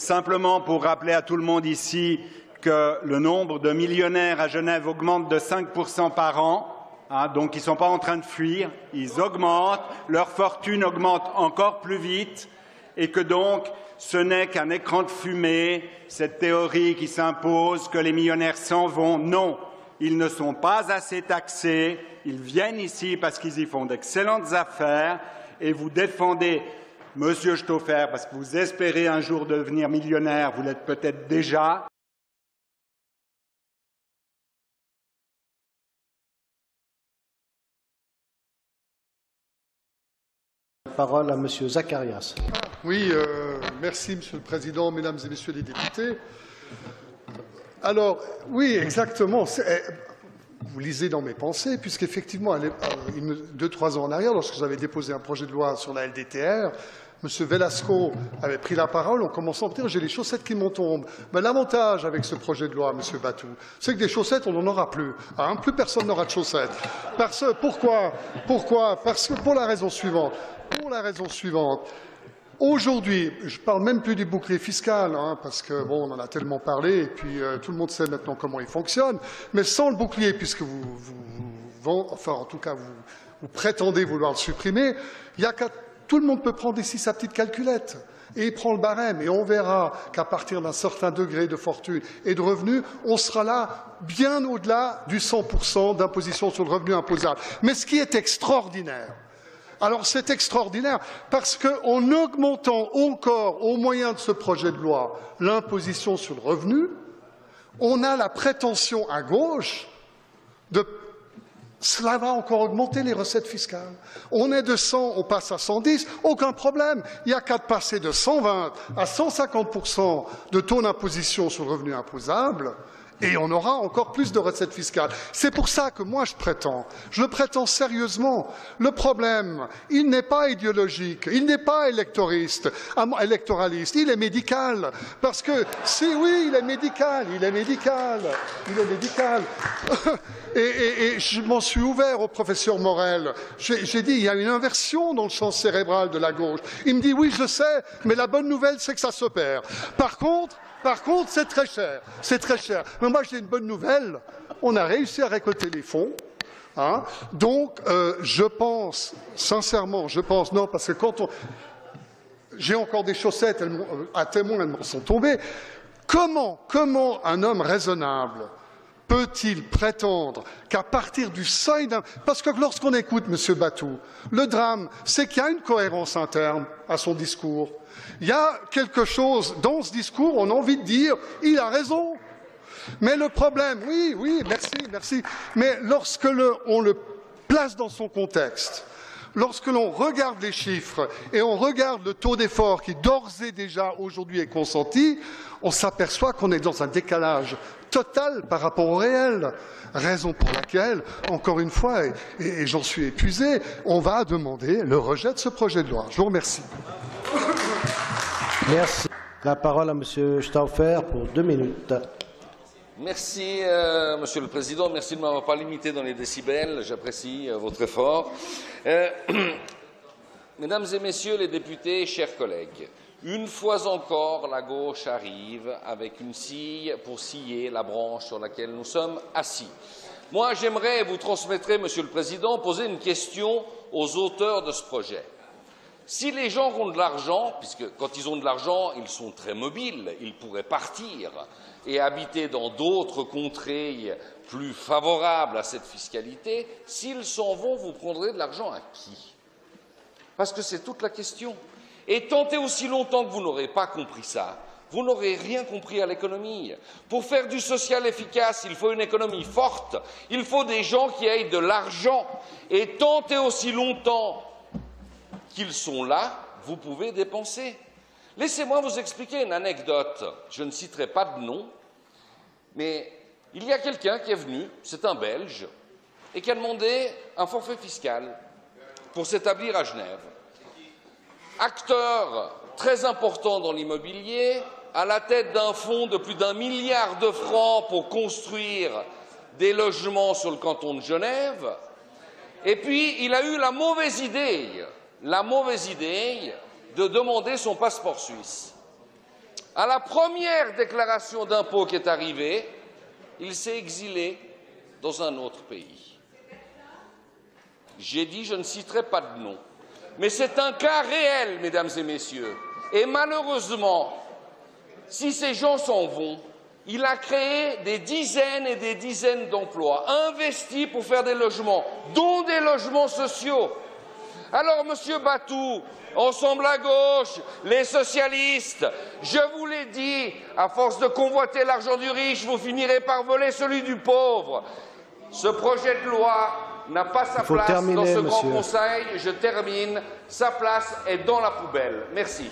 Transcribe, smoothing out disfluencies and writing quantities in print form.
simplement pour rappeler à tout le monde ici que le nombre de millionnaires à Genève augmente de 5% par an. Donc ils ne sont pas en train de fuir, ils augmentent, leur fortune augmente encore plus vite et que donc ce n'est qu'un écran de fumée, cette théorie qui s'impose que les millionnaires s'en vont. Non, ils ne sont pas assez taxés, ils viennent ici parce qu'ils y font d'excellentes affaires et vous défendez Monsieur Stauffer parce que vous espérez un jour devenir millionnaire, vous l'êtes peut-être déjà. Parole à Monsieur Zacharias. Oui, merci Monsieur le Président, Mesdames et Messieurs les députés. Alors, oui, exactement. Vous lisez dans mes pensées, puisqu'effectivement, 2-3 ans en arrière, lorsque j'avais déposé un projet de loi sur la LDTR, M. Velasco avait pris la parole en commençant à dire « j'ai les chaussettes qui m'en tombent ». Mais l'avantage avec ce projet de loi, M. Batou, c'est que des chaussettes, on n'en aura plus. Plus personne n'aura de chaussettes. Pourquoi Parce que pour la raison suivante. Aujourd'hui, je ne parle même plus du bouclier fiscal, parce que bon, on en a tellement parlé, et puis tout le monde sait maintenant comment il fonctionne. Mais sans le bouclier, puisque enfin en tout cas vous prétendez vouloir le supprimer, tout le monde peut prendre ici sa petite calculette. Et il prend le barème, et on verra qu'à partir d'un certain degré de fortune et de revenus, on sera là bien au-delà du 100% d'imposition sur le revenu imposable. Mais ce qui est extraordinaire, alors c'est extraordinaire parce qu'en augmentant encore, au moyen de ce projet de loi, l'imposition sur le revenu, on a la prétention à gauche de cela va encore augmenter les recettes fiscales. On est de 100, on passe à 110, aucun problème. Il n'y a qu'à passer de 120 à 150% de taux d'imposition sur le revenu imposable et on aura encore plus de recettes fiscales. C'est pour ça que moi je le prétends sérieusement. Le problème, il n'est pas idéologique, il n'est pas électoraliste, il est médical. Parce que, oui, il est médical. Et je m'en suis ouvert au professeur Morel. J'ai dit, il y a une inversion dans le champ cérébral de la gauche. Il me dit, oui, je sais, mais la bonne nouvelle, c'est que ça se perd. Par contre, c'est très cher. C'est très cher. Mais moi, j'ai une bonne nouvelle. On a réussi à récolter les fonds. Donc, je pense, sincèrement, non, parce que j'ai encore des chaussettes, à témoin, elles m'en sont tombées. Comment un homme raisonnable peut-il prétendre qu'à partir du seuil Parce que lorsqu'on écoute M. Batou, le drame, c'est qu'il y a une cohérence interne à son discours. Il y a quelque chose dans ce discours, on a envie de dire « il a raison ». Mais le problème, oui, merci, mais lorsque on le place dans son contexte, lorsque l'on regarde les chiffres et on regarde le taux d'effort qui d'ores et déjà aujourd'hui est consenti, on s'aperçoit qu'on est dans un décalage total par rapport au réel. Raison pour laquelle, encore une fois, et j'en suis épuisé, on va demander le rejet de ce projet de loi. Je vous remercie. Merci. La parole à Monsieur Stauffer pour 2 minutes. Merci, Monsieur le Président. Merci de ne m'avoir pas limité dans les décibels. J'apprécie votre effort. Mesdames et Messieurs les députés, chers collègues, une fois encore, la gauche arrive avec une scie pour scier la branche sur laquelle nous sommes assis. Moi, j'aimerais, vous transmettrez, Monsieur le Président, poser une question aux auteurs de ce projet. Si les gens ont de l'argent, puisque quand ils ont de l'argent, ils sont très mobiles, ils pourraient partir et habiter dans d'autres contrées plus favorables à cette fiscalité, s'ils s'en vont, vous prendrez de l'argent à qui? Parce que c'est toute la question. Et tant et aussi longtemps que vous n'aurez pas compris ça, vous n'aurez rien compris à l'économie. Pour faire du social efficace, il faut une économie forte, il faut des gens qui aient de l'argent. Et tant et aussi longtemps qu'ils sont là, vous pouvez dépenser. Laissez-moi vous expliquer une anecdote. Je ne citerai pas de nom, mais il y a quelqu'un qui est venu, c'est un Belge, et qui a demandé un forfait fiscal pour s'établir à Genève. Acteur très important dans l'immobilier, à la tête d'un fonds de plus d'1 milliard de francs pour construire des logements sur le canton de Genève. Et puis, il a eu la mauvaise idée de demander son passeport suisse. À la première déclaration d'impôt qui est arrivée, il s'est exilé dans un autre pays. J'ai dit, je ne citerai pas de nom, mais c'est un cas réel, mesdames et messieurs. Et malheureusement, si ces gens s'en vont, il a créé des dizaines et des dizaines d'emplois, investi pour faire des logements, dont des logements sociaux. Alors, Monsieur Batou, Ensemble à gauche, les socialistes, je vous l'ai dit, à force de convoiter l'argent du riche, vous finirez par voler celui du pauvre. Ce projet de loi n'a pas sa place dans ce grand conseil. Je termine. Sa place est dans la poubelle. Merci.